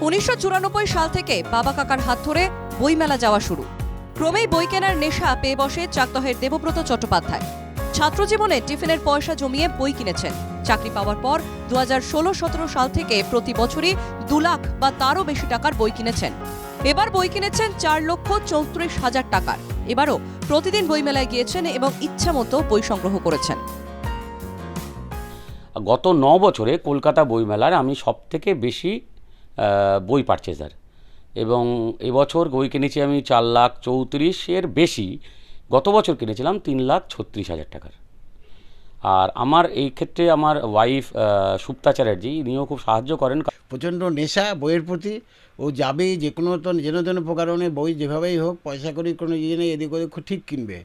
1994 সাল থেকে বাবা কাকার হাত ধরে বইমেলা যাওয়া শুরু। ক্রমেই বই কেনার নেশা পেয়ে বসে চাকদহের দেবব্রত চট্টোপাধ্যায়। ছাত্রজীবনে টিফিনের পয়সা জমিয়ে বই কিনেছেন। চাকরি পাওয়ার পর 2016-17 সাল থেকে প্রতি বছরই 2 লাখ বা তারও বেশি টাকার বই কিনেছেন। এবার বই কিনেছেন 4,34,000 টাকার। এবারও প্রতিদিন বইমেলায় গিয়েছেন এবং ইচ্ছামতো বই সংগ্রহ করেছেন। গত 9 বছরে কলকাতা বইমেলার আমি সবথেকে বেশি বই পারচেজার, এবং এবছর বই কিনেছি আমি 4,34,000 বেশি। গত বছর কিনেছিলাম 3,36,000 টাকার। আর আমার এই ক্ষেত্রে আমার ওয়াইফ সুপ্তা চ্যাটার্জি, ইনিও খুব সাহায্য করেন। প্রচণ্ড নেশা বইয়ের প্রতি। ও যাবেই যে কোনো যেন তেন প্রকারণে বই যেভাবেই হোক পয়সা করি কোনো ইয়ে নেই, এদিক ওদিক ঠিক কিনবে,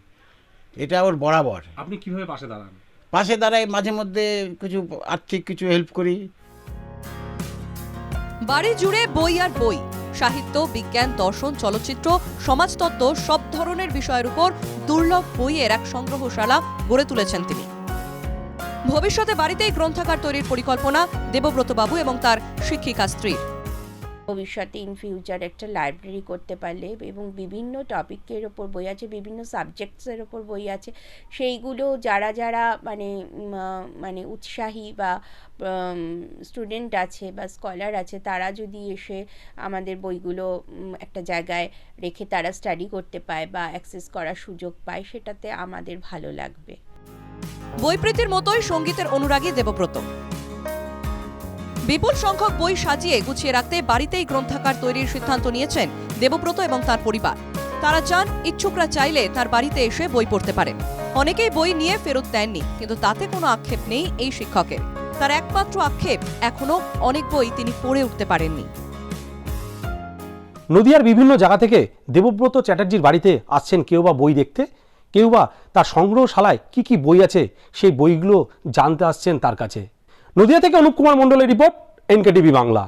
এটা ওর বরাবর। আপনি কিভাবে পাশে দাঁড়ান? পাশে দাঁড়াই, মাঝে মধ্যে কিছু আর্থিক কিছু হেল্প করি। বাড়ি জুড়ে বই আর বই। সাহিত্য, বিজ্ঞান, দর্শন, চলচ্চিত্র, সমাজতত্ত্ব সব ধরনের বিষয়ের উপর দুর্লভ বইয়ের এক সংগ্রহশালা গড়ে তুলেছেন তিনি। ভবিষ্যতে বাড়িতেই গ্রন্থাগার তৈরির পরিকল্পনা দেবব্রত বাবু এবং তার শিক্ষিকা স্ত্রীর। ভবিষ্যতে ইন ফিউচার একটা লাইব্রেরি করতে পারলে, এবং বিভিন্ন টপিকের ওপর বই আছে, বিভিন্ন সাবজেক্টসের ওপর বই আছে, সেইগুলো যারা যারা মানে উৎসাহী বা স্টুডেন্ট আছে বা স্কলার আছে, তারা যদি এসে আমাদের বইগুলো একটা জায়গায় রেখে তারা স্টাডি করতে পায় বা অ্যাক্সেস করার সুযোগ পায়, সেটাতে আমাদের ভালো লাগবে। বইপ্রীতির মতোই সঙ্গীতের অনুরাগী দেবব্রত। বিপুল সংখ্যক বই সাজিয়ে গুছিয়ে রাখতে বাড়িতেই গ্রন্থাগার তৈরির সিদ্ধান্ত নিয়েছেন দেবব্রত এবং তার পরিবার। তারা চান ইচ্ছুকরা চাইলে তার বাড়িতে এসে বই পড়তে পারেন। অনেকেই বই নিয়ে ফেরত দেননি, কিন্তু তাতে কোনো আক্ষেপ নেই এই শিক্ষকের। তার একমাত্র আক্ষেপ, এখনো অনেক বই তিনি পড়ে উঠতে পারেননি। নদিয়ার বিভিন্ন জায়গা থেকে দেবব্রত চ্যাটার্জির বাড়িতে আসছেন কেউ বা বই দেখতে, কেউ বা তার সংগ্রহশালায় কি কি বই আছে সেই বইগুলো জানতে আসছেন তার কাছে। নদিয়া থেকে অনুপ কুমার মণ্ডলের রিপোর্ট, এনকেটিভি বাংলা।